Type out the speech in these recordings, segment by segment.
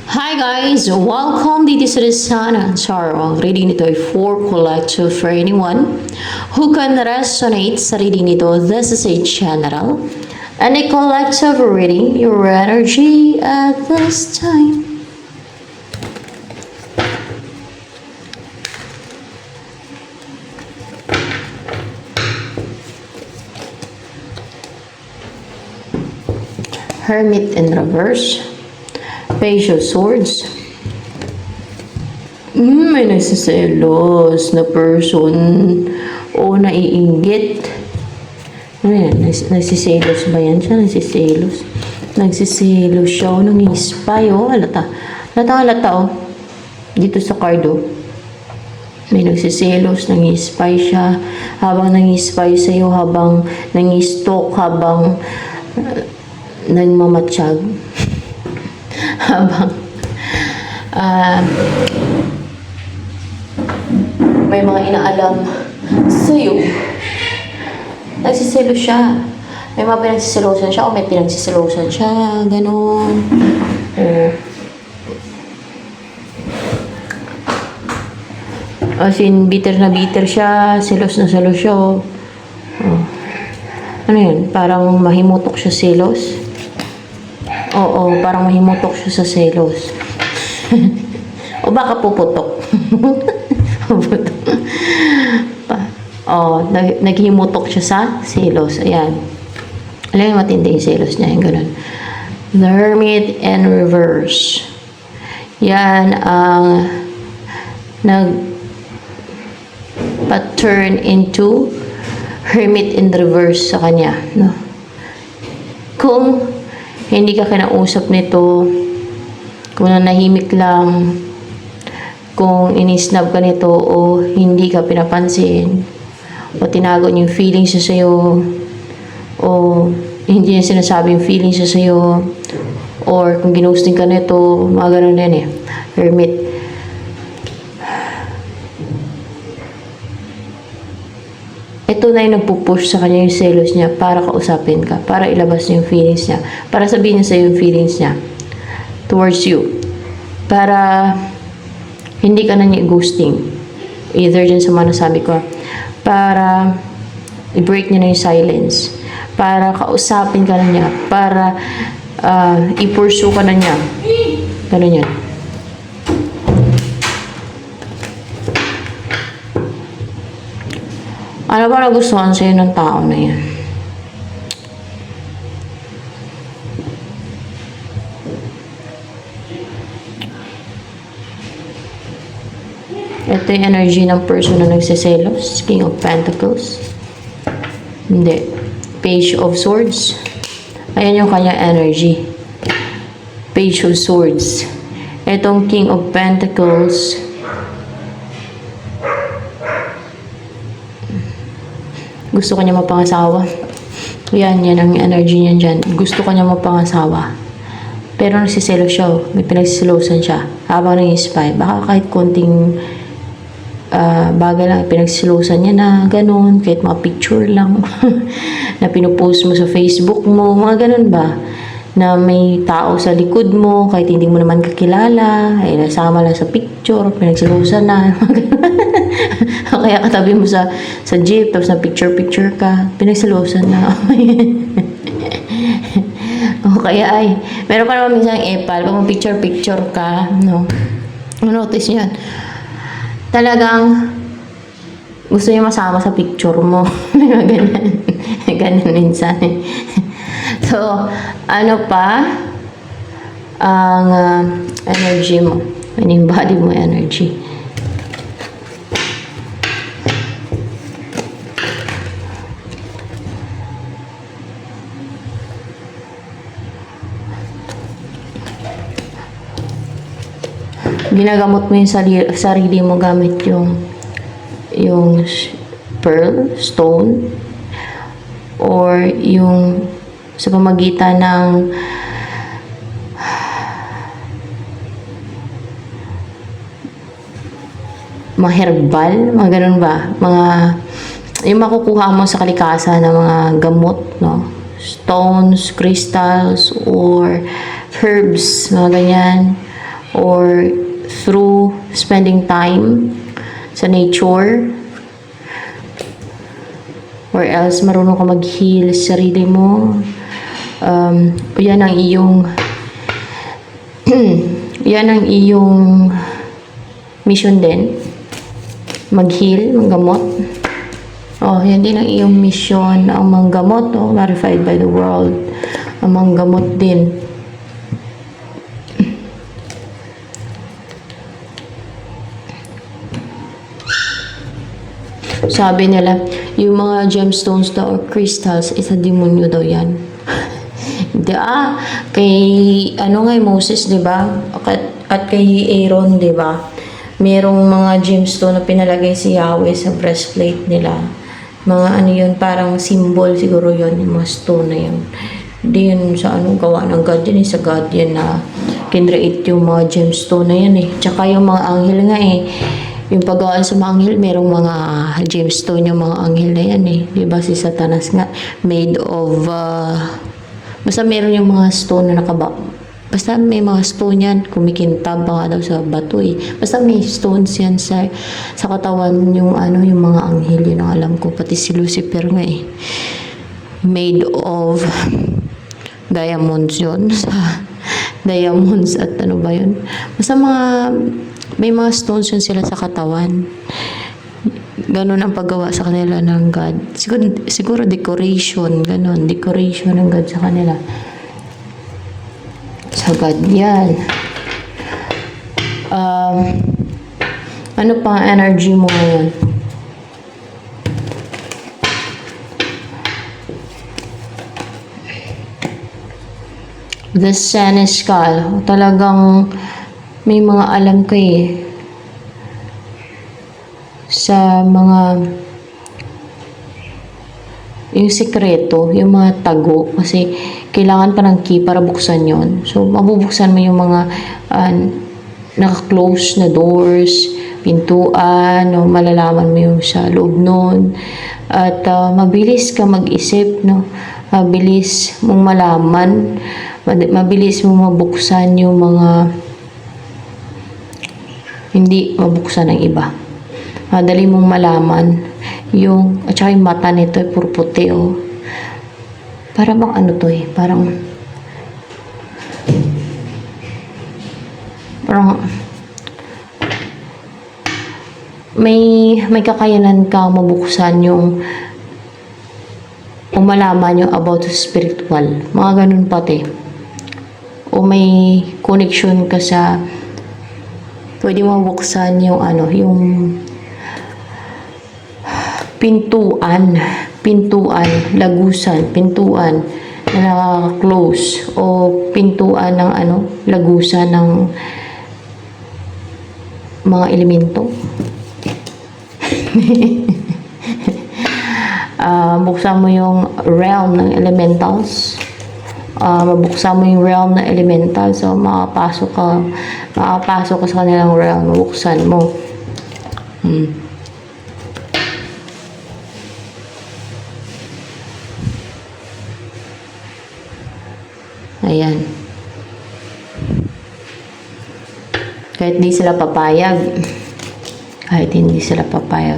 Hi guys! Welcome dito sa Sana Sorrow. Ang reading nito ay for collective for anyone who can resonate sa reading nito. This is a general and a collective reading your energy at this time. Hermit in reverse. Page of Swords. May nagsiselos na person o naiinggit. Ano yan? Nagsiselos ba yan siya? Nagsiselos. Nagsiselos siya o nangispy o. Halata. Halata o. Dito sa card o. May nagsiselos, nangispy siya. Habang nangispy sa'yo, habang nangistalk, habang nagmamatsyag. Habang may mga inaalam sa'yo, nagsiselo siya. May mga pinagsisilosan siya o may pinagsisilosan siya. Ganon. As in, bitter na bitter siya. Selos na selos siya. Ano yun? Parang mahimutok siya selos. Oo, parang mahimutok siya sa selos. O baka puputok. Naghimutok siya sa selos. Ayan. Alam yung matindi yung selos niya. Yung ganun. The Hermit in reverse. Yan ang nag-turn into Hermit in reverse sa kanya. No? Kung hindi ka kinausap nito, kung nanahimik lang, kung inisnab ka nito o hindi ka pinapansin, o tinago niya yung feelings siya sa'yo, o hindi niya sinasabi yung feelings siya sa'yo, or kung ginusting ka nito, mga ganun din Hermit. Ito na yung nagpupush sa kanya yung selos niya para kausapin ka, para ilabas niya yung feelings niya, para sabihin niya sa'yo yung feelings niya towards you, para hindi ka na niya ghosting, either dyan sa mga nasabi ko, para i-break niya na yung silence, para kausapin ka na niya, para i-pursue ka na niya. Ganun yan. Ano ba nagustuhan sa'yo ng tao na yan? Ito yung energy ng person na nagsiselos. King of Pentacles. Hindi. Page of Swords. Ayan yung kanya energy. Page of Swords. Itong King of Pentacles. Gusto ko niya mapangasawa. Yan ang energy niya dyan. Gusto ko niya mapangasawa. Pero nagsiselos siya. May pinagsisilosan siya. Habang nang-spy. Baka kahit konting bagay lang. Pinagsisilosan niya na ganun. Kahit mga picture lang. Na pinupost mo sa Facebook mo. Mga ganun ba? Na may tao sa likod mo. Kahit hindi mo naman kakilala. Ay nasama lang sa picture. Pinagsisilosan na. Kaya katabi mo sa jeep, tapos na picture ka, pinagsalusan na. O kaya ay, meron pa naman minsan epal, pag picture ka, no? Notice nyo yan. Talagang, gusto niya masama sa picture mo. Ganyan. Ganyan minsan. So, ano pa? Ang energy mo. Yung body mo energy. Ginagamot mo yung sarili mo gamit yung pearl, stone, or yung sa pamagitan ng mga herbal, mga ganun ba? Yung makukuha mo sa kalikasan ng mga gamot, no? Stones, crystals, or herbs, mga ganyan. or through spending time sa nature, or else marunong ka mag-heal sa sarili mo. Yan ang iyong yan ang iyong mission din, mag-heal, manggamot. Yan din ang iyong mission, ang manggamot, clarified by the world, ang manggamot din. Sabi nila, yung mga gemstones daw or crystals, isa demonyo daw yan. Hindi, kay, Moses, di ba? At kay Aaron, di ba? Merong mga gemstone na pinalagay si Yahweh sa breastplate nila. Mga yun, parang symbol siguro yun, yung mga stone na yun. Hindi yun sa gawa ng God yun, sa God yan na kinreate yung mga gemstone na yan Tsaka yung mga anghel nga yung paggawaan sa mga anghel, merong mga gemstone yung mga anghel na yan Diba si Satanas nga, made of, basta meron yung mga stone na basta may mga stone yan, kumikintab pa nga daw sa bato Basta may stones yan sa katawan yung yung mga anghel, yun ang alam ko. Pati si Lucifer nga made of diamonds yun. Diamonds at ano ba yun. Basta may mga stones yun sila sa katawan. Ganon ang paggawa sa kanila ng God. Siguro decoration, ganon. Decoration ng God sa kanila. Sa God yan. Ano pa ang energy mo ngayon? The Senescal. Talagang may mga alam ko sa mga yung sekreto, yung mga tago, kasi kailangan pa ng key para buksan yon. So, mabubuksan mo yung mga naka-close na doors, pintuan, malalaman mo yung sa loob nun. At mabilis ka mag-isip, mabilis mong malaman, mabilis mong mabuksan yung mga hindi mabuksan ng iba. Madali mong malaman at saka yung mata nito puro puti para bang parang may kakayanan ka mabuksan yung malaman yung about spiritual, mga ganun pati, o may connection ka sa pwede mabuksan yung yung pintuan, lagusan, pintuan na naka-close, o pintuan ng lagusan ng mga elemento. Buksan mo yung realm ng elementals. Mabuksan mo yung realm ng elementals, so makapasok ka sa kanilang realm, mabuksan mo. Ayan. Kahit hindi sila papayag,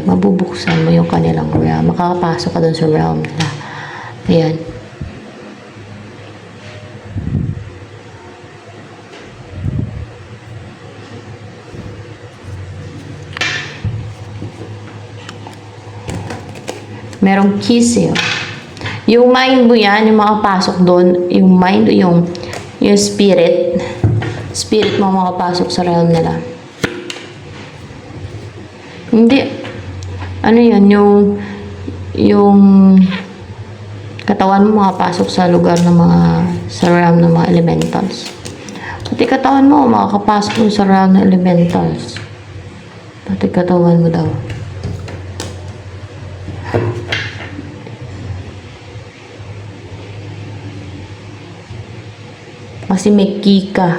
mabubuksan mo yung kanilang realm. Makakapasok ka dun sa realm nila. Ayan. Merong keys Yung mind mo yan, yung makapasok doon, yung mind, yung spirit mo makapasok sa realm nila. Hindi, yung katawan mo makapasok sa lugar ng sa realm ng mga elementals. Pati katawan mo makakapasok sa realm ng elementals. Pati katawan mo daw. Kasi may key ka.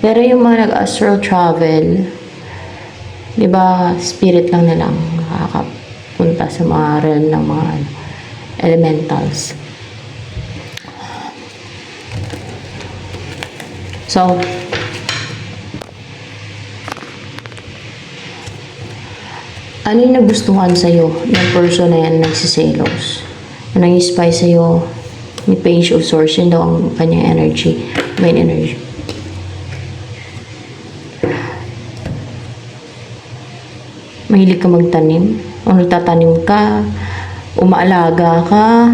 Pero yung mga nag-astral travel, di ba, spirit lang nilang makakapunta sa mga realm ng mga elementals. So, ano yung nagustuhan sa'yo ng person na yan nagsiselos? Ano nang-spy sa'yo ni Page of Swords? Yun daw ang kanyang energy, main energy. Mahilig ka magtanim? O nagtatanim ka? Umaalaga ka?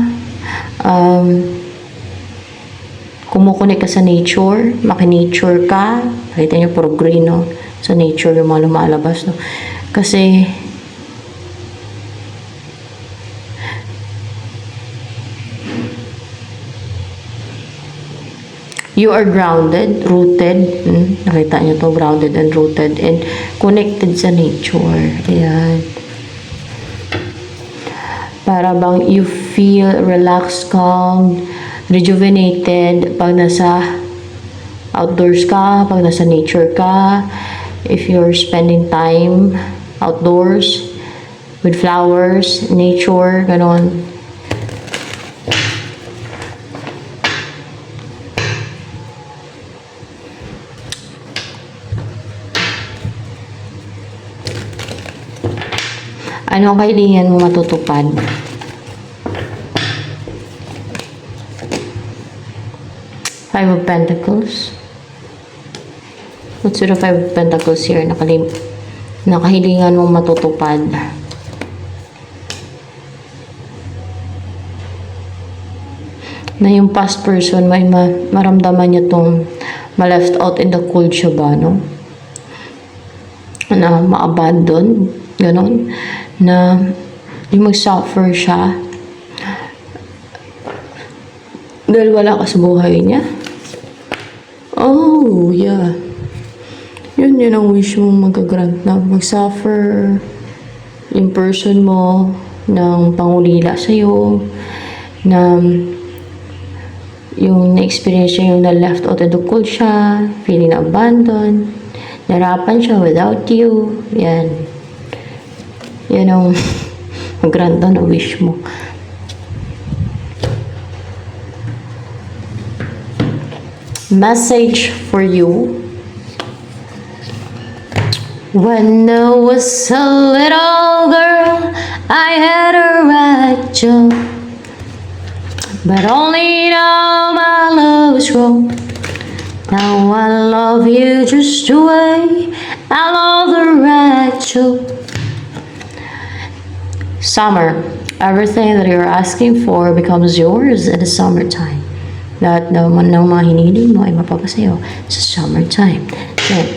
Kumukunik ka sa nature? Makinature ka? Nakita niyo, puro green, no? Sa nature yung mga lumalabas, no? Kasi, you are grounded, rooted. Nakita niyo to, grounded and rooted and connected sa nature. Ayan. Para bang you feel relaxed, calm, rejuvenated pag nasa outdoors ka, pag nasa nature ka, if you're spending time outdoors with flowers, nature, ganon. Ano ang kahilingan mo matutupad? Five of Pentacles. What's the Five of Pentacles here? Nakahilingan mo matutupad. Na yung past person, may maramdaman niya tong ma-left out in the cold siya ba, no? Na ma-abandon, ganon. Na yung mag-suffer siya dahil wala ka sa buhay niya. Oh, yeah. Yun ang wish mo magagrant na mag-suffer yung person mo ng pangulila sa'yo, na yung na-experience niya yung na-left out in the cold siya, feeling na abandoned, narapan siya without you. Yan ang mag-grant na wish mo. Message for you. When I was a little girl, I had a right job, but only now my love is grown. Now I love you just the way I love the right job. Summer. Everything that you're asking for becomes yours in the summertime. Lahat naman ng mga hinihiling mo ay mapapasayo sa summertime. Then,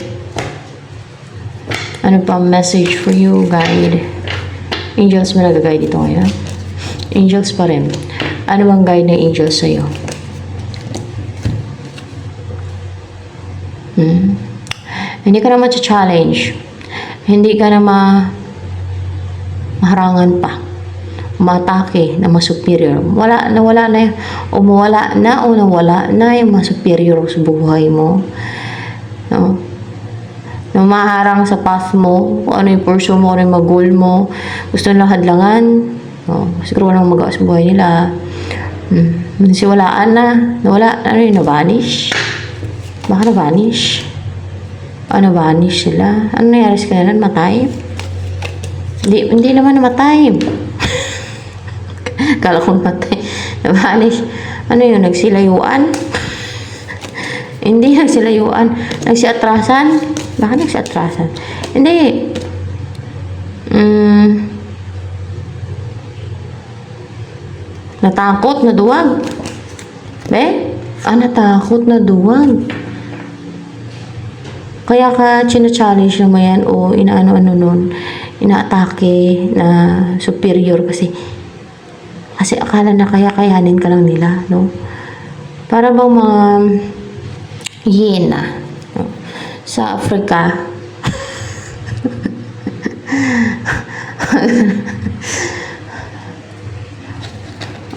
ano pa message for you, guide? Angels mo nag-guide dito ngayon? Angels pa rin. Ano bang guide ng angels sa'yo? Hindi ka na ma-challenge. Hindi ka na maharangan pa. Umatake na mas superior. Nawala na yung mas superior sa buhay mo. No? Na maharang sa path mo, kung ano yung pursue mo, ano yung mag-goal mo, gusto nilang hadlangan, no? Siguro walang magawa sa buhay nila. Siwalaan na, nawala, ano yung na-vanish? Baka na-vanish? Na-vanish sila? Ano nangyari sa kanila? Matay? Hindi naman namatay. Kala kong patay. Na-vanish. Ano yun? Nagsilayuan? Hindi nagsilayuan. Nagsiatrasan? Baka nagsiatrasan? Hindi. Natakot, naduwag. Natakot, naduwag. Kaya ka china-challenge naman yan o inaano-ano nun. Inaatake na superior kasi akala na kayanin ka lang nila, no? Para bang mga hyena, no? Sa Africa.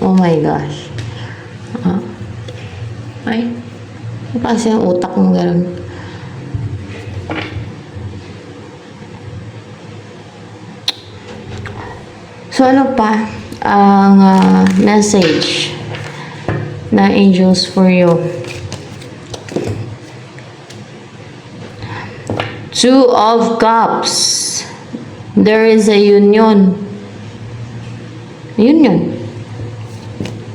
Oh my gosh. Ay, kasi ang utak mo gano'n. So, ano pa ang message na angels for you? Two of Cups. There is a union. Union.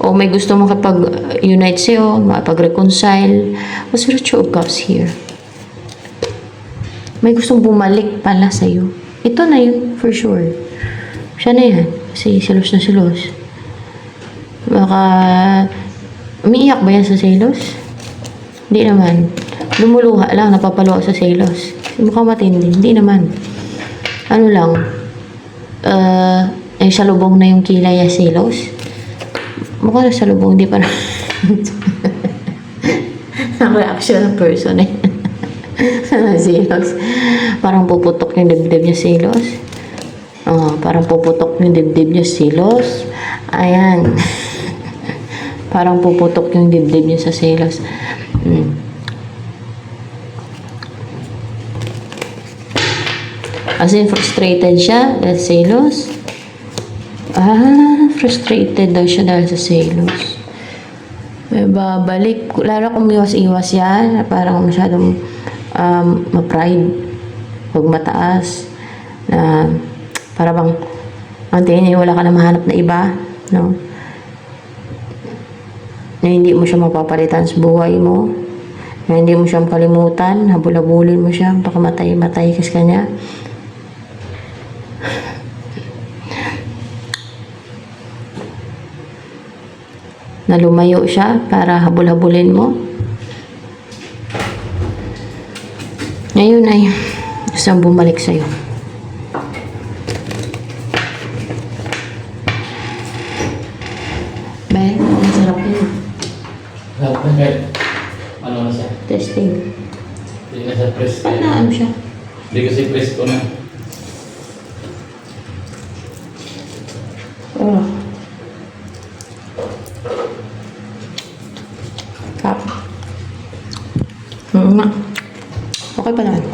O may gusto mo kapag-unite sa'yo, makapag-reconcile. What's the Two of Cups here? May gustong bumalik pala sa'yo. Ito na yun, for sure. Siya na yan. Kasi silos na silos. Baka, umiiyak ba yan sa selos? Hindi naman. Lumuluha lang, napapaluha sa selos. Mukhang matindi. Hindi naman. Ano lang, salubong na yung kilay ya selos. Mukhang salubong, hindi pa na. Ang reaction ng person eh. Selos. Parang puputok yung dibdib niya selos. Parang puputok yung dibdib niya selos. Ayan. Parang puputok yung dibdib niya sa selos. As in, frustrated siya dahil selos. Frustrated daw siya dahil sa selos. May babalik. Lalo kung iwas-iwas yan, parang masyadong ma-pride. Huwag mataas. Na para bang ang tingin niya wala ka na mahanap na iba. No? Na hindi mo siya mapapalitan sa buhay mo. Na hindi mo siya makalimutan. Habul-habulin mo siya. Baka matay-matay kas kanya. Na lumayo siya para habul-habulin mo. Ngayon ay gustong bumalik sa'yo. Bay, ang sarap yun. Sarap na kahit ano na siya. Testing. Hindi na siya press. Ano siya? Hindi kasi press ko na. Kap. Okay pa naman.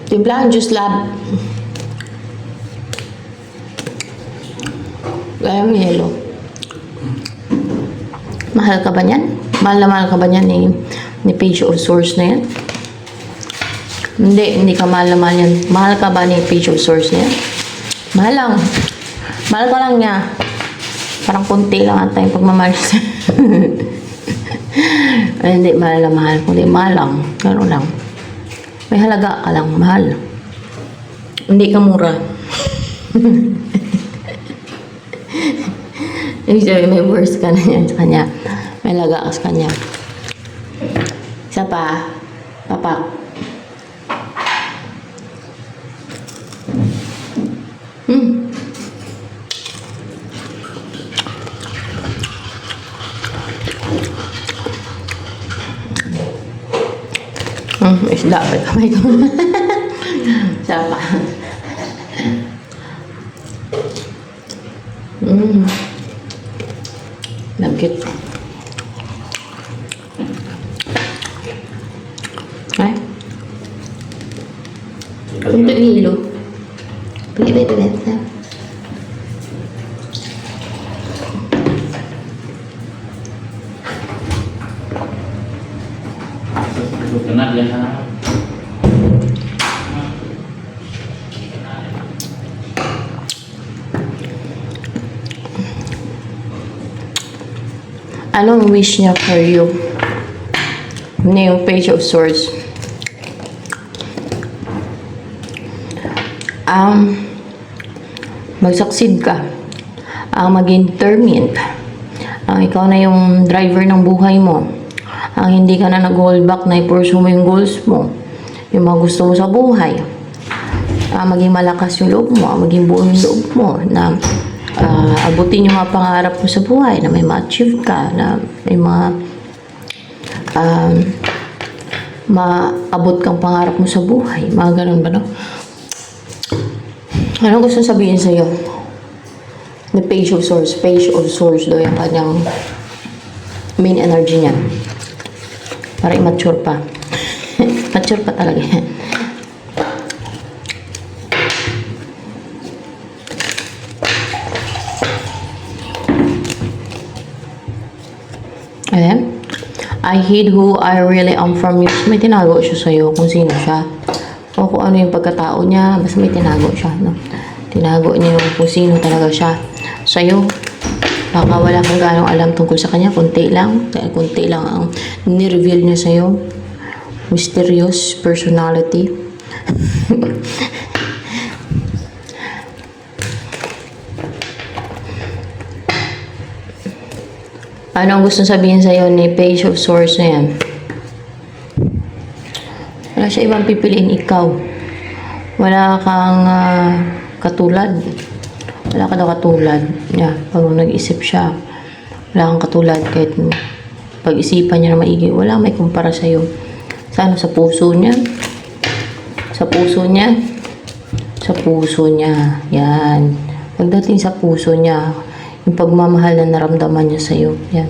Timplahan juice lab. Gaya mo yelo. Mahal ka ba niyan? Mahal na mahal ka ba niyan ni Page of Swords na yan? Hindi ka mahal na mahal yan. Mahal ka ba ni Page of Swords na yan? Mahal lang. Mahal ka lang niya. Parang kunti lang ata yung pagmamahal siya. Ay, hindi mahal na mahal. Kundi mahal lang. Gano'n lang. May halaga ka lang. Mahal. Hindi ka mura. Usually, may worst ka na yan sa kanya. May halaga ka sa kanya. Isa pa. Papak. Isda pa kamay ko. Isa pa. Nagkit. Ay. Untuk hilo. Bilit-bilit na. Kena dia sana. Anong wish niya for you? Ano yung Page of Swords? Mag-succeed ka. Maging determined. Ikaw na yung driver ng buhay mo. Hindi ka na nag-hold back na i-pursue mo yung goals mo. Yung mga gusto mo sa buhay. Maging malakas yung loob mo. Maging buo yung loob mo. Na abutin yung mga pangarap mo sa buhay. Na may ma-achieve ka. Na may maabot kang pangarap mo sa buhay. Mga ganun ba, no? Anong gusto sabihin sa'yo? The Page of Swords. Page of Swords daw yung kanyang main energy niya. Para immature pa. Mature pa talaga yan. Ayan. I hid who I really am from you. May tinago siya sa'yo kung sino siya. O kung ano yung pagkatao niya. Basta may tinago siya. No? Tinago niya yung kung sino talaga siya sa'yo. Baka wala kang ganong alam tungkol sa kanya. Kunti lang. Dahil kunti lang ang nireveal niya sa'yo. Mysterious personality. Ano ang gusto sabihin sa'yo ni Page of Swords na yan? Wala siya ibang pipiliin, ikaw. Wala kang katulad. Wala ka daw katulad. Yeah, pag nag-isip siya, wala kang katulad. Kahit pag-isipan niya na maigi, wala may kumpara sa'yo. Sa puso niya? Sa puso niya? Sa puso niya. Yan. Pagdating sa puso niya, yung pagmamahal na naramdaman niya sa'yo. Yan.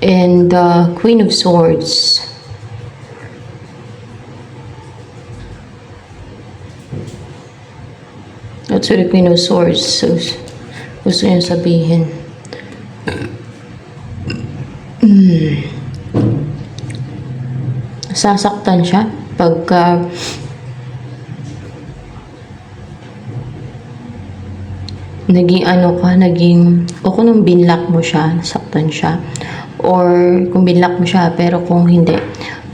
And the Queen of Swords. That's what the Queen of Swords. So, gusto niya sabihin. Sasaktan siya pagka o kung nung binlock mo siya, nasaktan siya, or kung binlock mo siya, pero kung hindi,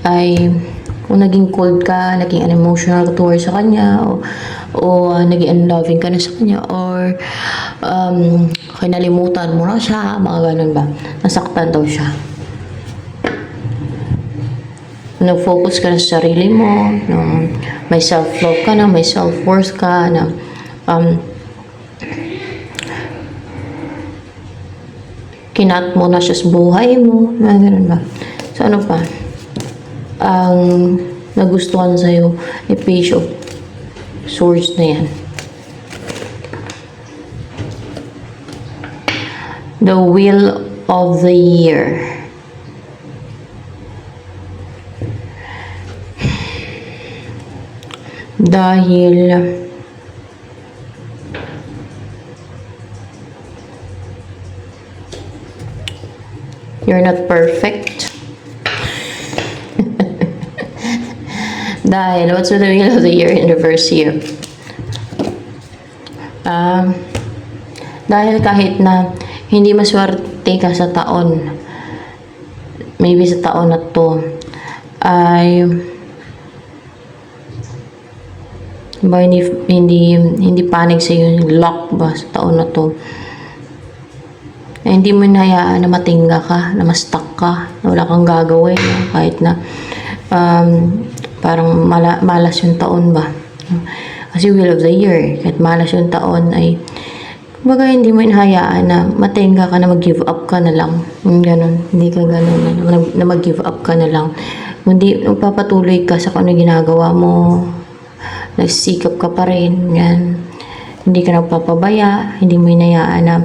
ay kung naging cold ka, naging unemotional towards sa kanya, o naging unloving ka na sa kanya, or kinalimutan mo na siya, mga ganun ba, nasaktan daw siya. Nag-focus ka na sa sarili mo, no? May self-love ka na, may self-worth ka na, kinat mo na siya sa buhay mo, mga ganun ba. So ano pa, ang nagustuhan sa'yo, a Page of Swords na yan. The Wheel of the Year. Dahil you're not perfect. Dahil, what's with the Wheel of the Year in reverse here? Dahil kahit na hindi maswerte ka sa taon, maybe sa taon na to, ay ba, hindi panig sa yung luck ba sa taon na to, hindi mo hinayaan na matingga ka, na ma-stuck ka, na wala kang gagawin, no? Kahit na parang malas yung taon ba. Kasi Wheel of the Year, kahit malas yung taon ay kumbaga hindi mo hinayaan na matingga ka, na mag-give up ka na lang. Ganun, hindi ka ganun, na mag-give up ka na lang. Hindi, magpapatuloy ka sa kung ano ginagawa mo, nagsikap ka pa rin, yan. Hindi ka nagpapabaya, hindi mo hinayaan na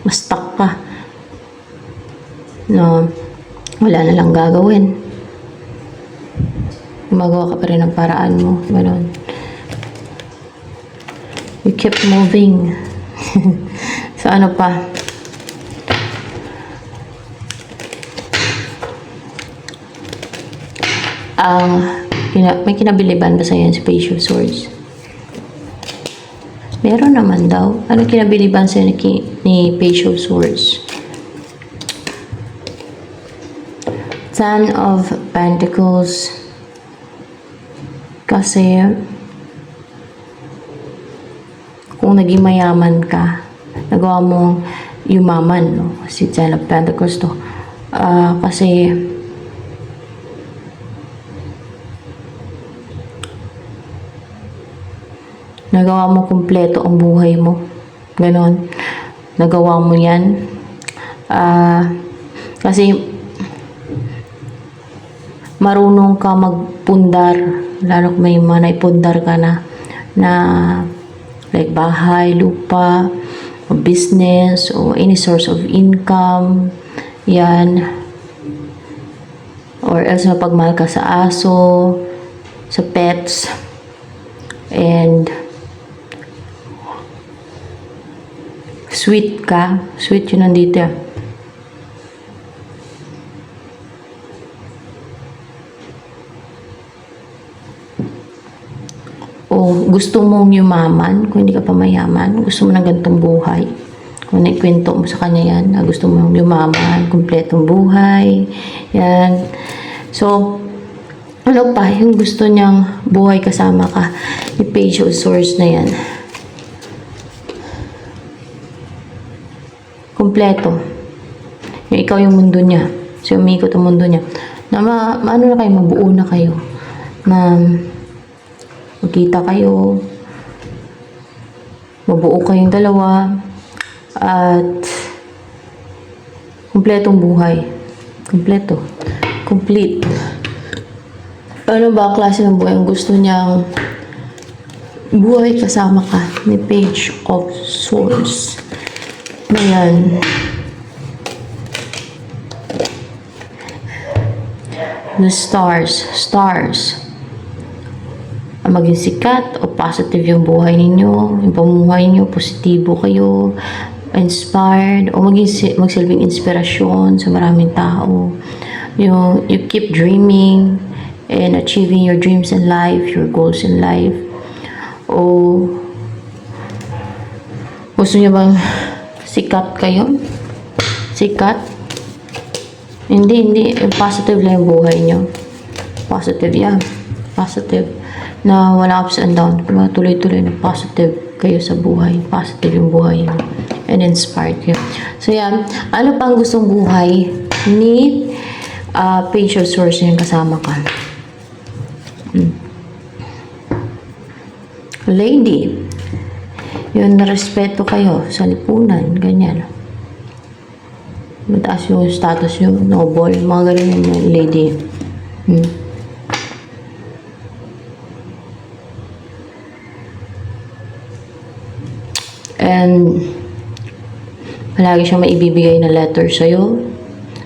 ma-stuck ka, no, wala na lang gagawin, gumagawa ka pa rin ng paraan mo, gano'n. You keep moving. So ano pa, may kinabiliban ba sa'yo si Page of Swords? Meron naman daw. Ano kinabiliban sa'yo ni Page of Swords? Ten of Pentacles. Kasi kung naging mayaman ka, nagawa mong yumaman, no? Kasi Ten of Pentacles to. Kasi nagawa mo kumpleto ang buhay mo. Ganon. Nagawa mo yan. Kasi marunong ka magpundar. Lalo kung may mga naipundar ka na like bahay, lupa, o business, o any source of income. Yan. Or else mapagmahal ka sa aso. sa pets, and sweet ka. Sweet yun nandito. O gusto mong yumaman, kung hindi ka pa mayaman, gusto mo ng ganitong buhay. Kung naikwento mo sa kanya yan, na gusto mong yumaman, kumpletong buhay, yan. So, ano pa, yung gusto niyang buhay kasama ka, yung Page of Swords na yan. Kumpleto. Yung ikaw yung mundo niya. So, umikot ang mundo niya. Na ano na kayo, mabuo na kayo. Na magkita kayo, mabuo kayong dalawa, at kumpletong buhay. Kumpleto. Complete. Ano ba klase ng buhay ang gusto niyang buhay kasama ka? May Page of Swords. Ayan. The stars. Stars. Maging sikat o positive yung buhay ninyo, yung pamumuhay niyo, positibo kayo, inspired, o magsilbing inspirasyon sa maraming tao. You keep dreaming and achieving your dreams in life, your goals in life. O gusto niyo bang sikat kayo? Sikat? Hindi. Positive lang yung buhay niyo. Positive yan. Positive. Na wala ups and down. Tuloy-tuloy na positive kayo sa buhay. Positive yung buhay niyo. And inspired kayo. So yan. Ano pang gustong buhay ni Page of Swords yung kasama ka? Lady. Yun, respeto kayo sa lipunan. Ganyan. Mataas yung status nyo. Noble. Mga ganyan yung lady. And palagi siyang maibibigay na letter sa'yo.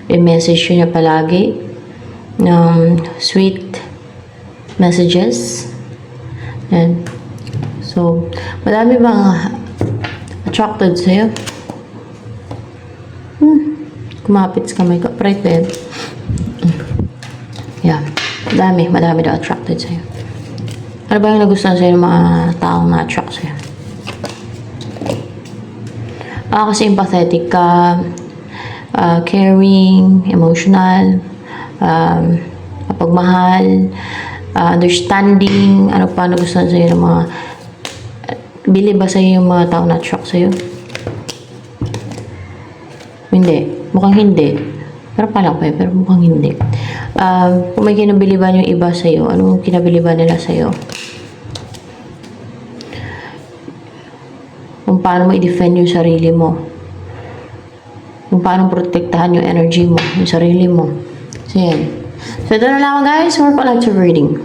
I-message niya palagi ng sweet messages. And so, madami bang attracted sa'yo? Kumapit sa kamay ka. Right there. Yeah. Madami daw attracted sa'yo. Ano ba yung nagustuhan sa'yo ng mga taong na-attract sa'yo? Kasi empathetic ka, caring, emotional, pagmahal, understanding. Ano pa nagustuhan sa'yo ng mga bili ba sa'yo yung mga tao na attract sa'yo? Hindi. Mukhang hindi. Pero palang pa pero mukhang hindi. Kung may kinabiliban yung iba sa'yo, anong kinabiliban nila sa'yo? Kung paano mo i-defend yung sarili mo. Kung paano protektahan yung energy mo, yung sarili mo. So, yan. So, ito na lang guys. More pa lang reading.